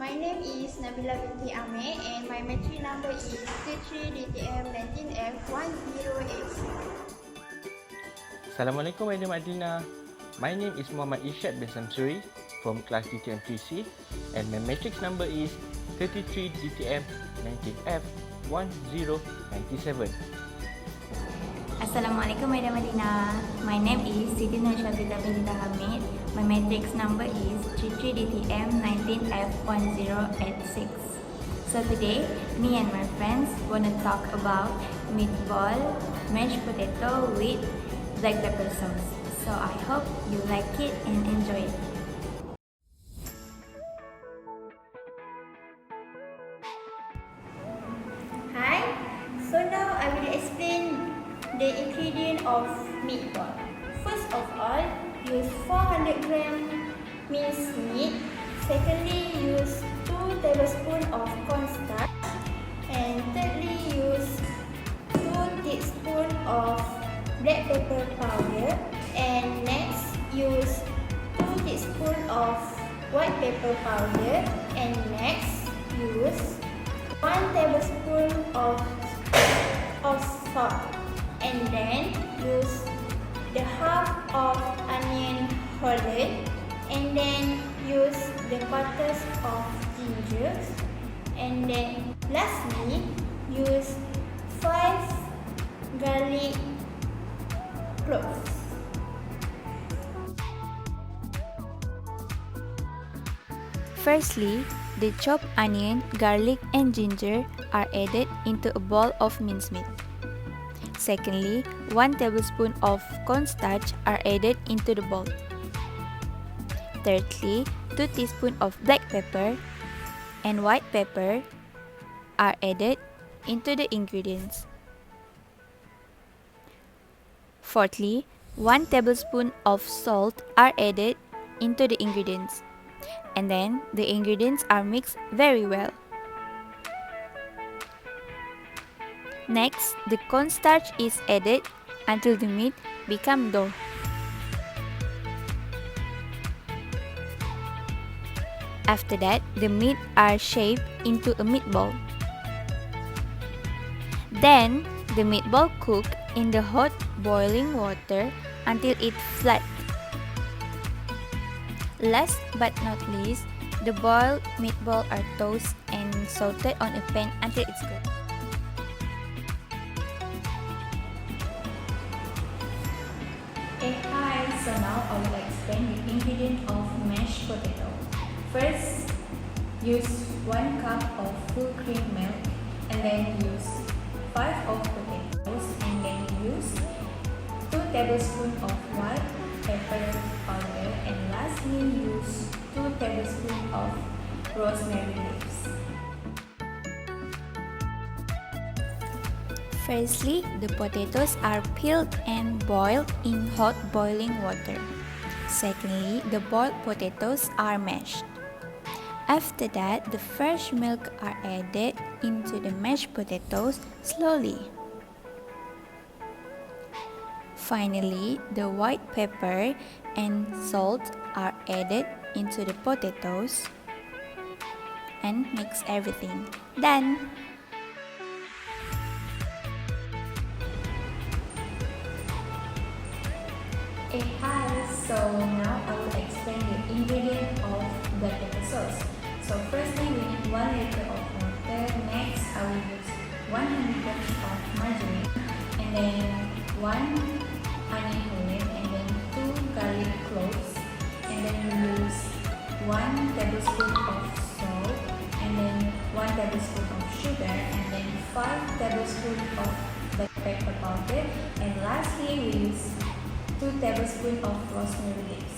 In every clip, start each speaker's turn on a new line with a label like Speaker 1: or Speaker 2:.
Speaker 1: My name is Nabila binti Amir and my matric number is C3DTM19F1086.
Speaker 2: Assalamualaikum Madam Adina. My name is Muhammad Ishad bin Samsuri from class DTM 3C and my matrix number is 33 DTM 19F 1097.
Speaker 3: Assalamualaikum Madam Adina. My name is Siti Nursyafida binti Hamid. My matrix number is 33 DTM 19F1086. So today, me and my friends want to talk about meatball, mashed potato with black pepper sauce. So I hope you like it and enjoy it.
Speaker 1: Hi, so now I will explain the ingredient of meatball. First of all, use 400 gram minced meat. Secondly, use 2 tablespoons of cornstarch. And thirdly, use 2 teaspoons of black pepper powder. And next, use 2 teaspoons of white pepper powder. And next, use 1 tablespoon of salt. And then use the half of onion holland. And then use the quarters of ginger. And then lastly, use 5 garlic cloves.
Speaker 3: Firstly, the chopped onion, garlic and ginger are added into a bowl of mincemeat. Secondly, 1 tablespoon of cornstarch are added into the bowl. Thirdly, 2 teaspoons of black pepper and white pepper are added into the ingredients. Fourthly, 1 tablespoon of salt are added into the ingredients. And then the ingredients are mixed very well. Next, the cornstarch is added until the meat becomes dough. After that, the meat are shaped into a meatball. Then, the meatball cooked in the hot boiling water until it flat. Last but not least, the boiled meatball are toasted and sauteed on a pan until it's good.
Speaker 1: Hi, so now I will explain the ingredient of mashed potato. First, use 1 cup of full cream milk and then use 5 of potatoes and then use 2 tablespoons of white pepper powder and lastly use 2 tablespoons of rosemary leaves.
Speaker 3: Firstly, the potatoes are peeled and boiled in hot boiling water. Secondly, the boiled potatoes are mashed. After that, the fresh milk are added into the mashed potatoes slowly. Finally, the white pepper and salt are added into the potatoes and mix everything. Done!
Speaker 1: Hi, so now I will explain the ingredient of black pepper sauce. So firstly, we need 1 liter of water. Next, I will use 100 grams of margarine and then 1 onion holland and then 2 garlic cloves and then we use 1 tablespoon of salt and then 1 tablespoon of sugar and then 5 tablespoons of black pepper powder and lastly we use 2 tablespoons of rosemary leaves.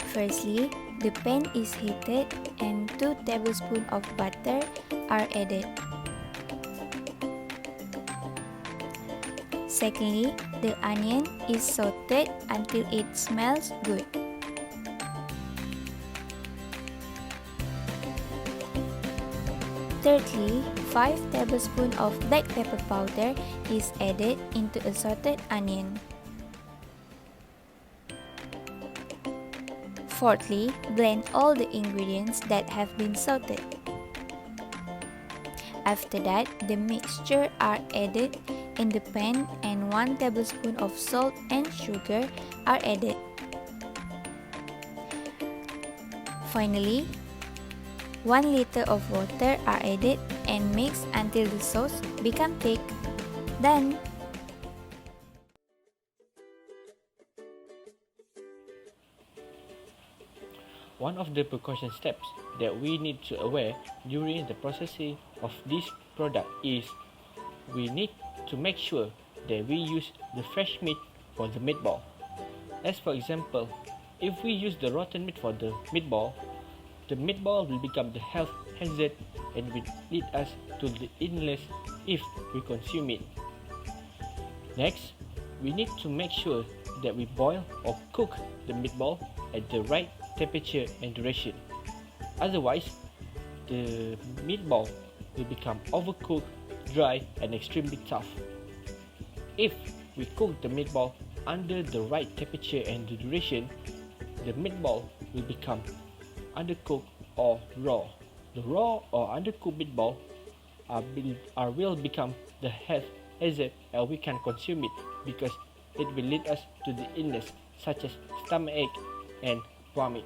Speaker 3: Firstly, the pan is heated and 2 tablespoons of butter are added. Secondly, the onion is sauteed until it smells good. Thirdly, 5 tablespoons of black pepper powder is added into a sauteed onion. Fourthly, blend all the ingredients that have been sauteed. After that, the mixture are added in the pan and 1 tablespoon of salt and sugar are added. Finally, 1 liter of water are added and mix until the sauce become thick. Done!
Speaker 2: One of the precaution steps that we need to aware during the processing of this product is we need to make sure that we use the fresh meat for the meatball. As for example, if we use the rotten meat for the meatball will become the health hazard and will lead us to the illness if we consume it. Next, we need to make sure that we boil or cook the meatball at the right temperature and duration. Otherwise, the meatball will become overcooked, dry, and extremely tough. If we cook the meatball under the right temperature and the duration, the meatball will become undercooked or raw. The raw or undercooked meatball will become the health hazard and we can consume it because it will lead us to the illness such as stomachache and vomit.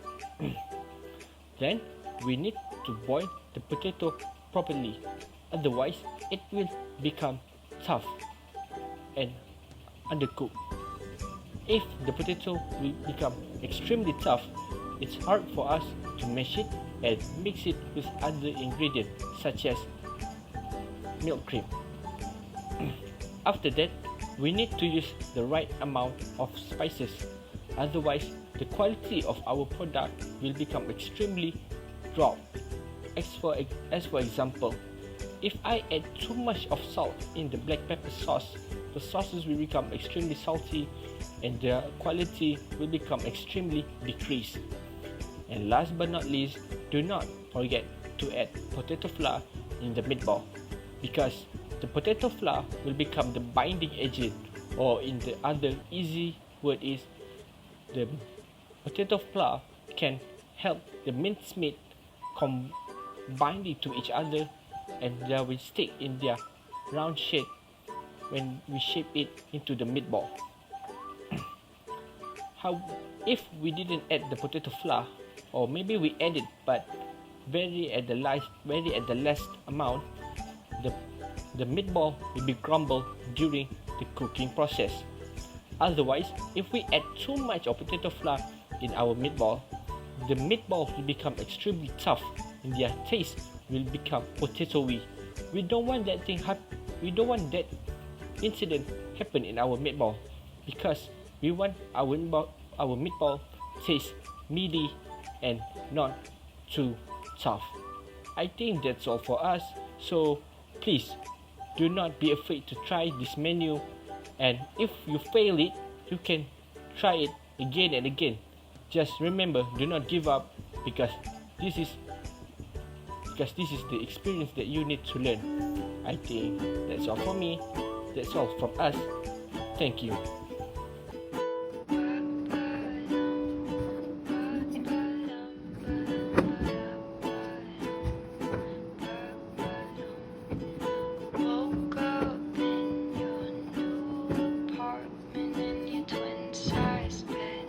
Speaker 2: Then we need to boil the potato properly, otherwise it will become tough and undercooked. If the potato will become extremely tough, it's hard for us to mash it and mix it with other ingredients such as milk cream. After that, we need to use the right amount of spices, otherwise the quality of our product will become extremely drop. As for example, if I add too much of salt in the black pepper sauce, the sauces will become extremely salty and the quality will become extremely decreased. And last but not least, do not forget to add potato flour in the meatball because the potato flour will become the binding agent, or in the other easy word is the potato flour can help the mincemeat binding to each other and they will stick in their round shape when we shape it into the meatball. If we didn't add the potato flour, or maybe we added but very at the last amount, the meatball will be crumbled during the cooking process. Otherwise, if we add too much of potato flour in our meatball, the meatball will become extremely tough and their taste will become potatoey. We don't want that incident happen in our meatball because we want our meatball taste meaty and not too tough. I think that's all for us. So please do not be afraid to try this menu, and if you fail it, you can try it again and again. Just remember, do not give up because this is the experience that you need to learn. I think that's all for me. That's all from us. Thank you.
Speaker 4: Woke up in your new apartment in your twin-sized bed.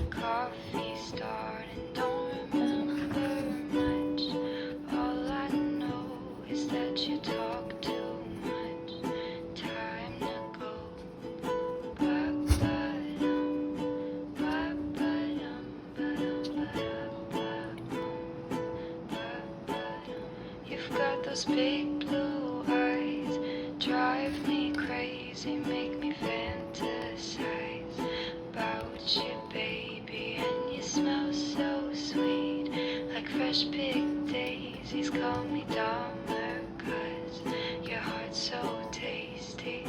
Speaker 4: Coffee started, don't remember much. All I know is that you talk too much. Time to go. You've got those big blue eyes, drive me crazy, make me fantasize about you, baby. And you smell so sweet, like fresh picked daisies. Call me Dahmer, 'cause your heart's so tasty.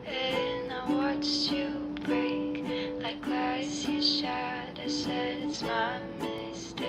Speaker 4: And I watched you break like glass you shattered. I said it's my mistake.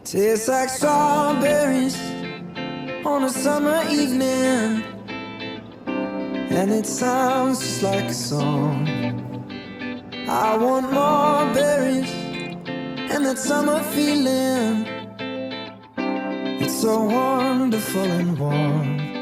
Speaker 5: Tastes like strawberries on a summer evening, and it sounds just like a song. I want more berries and that summer feeling. It's so wonderful and warm.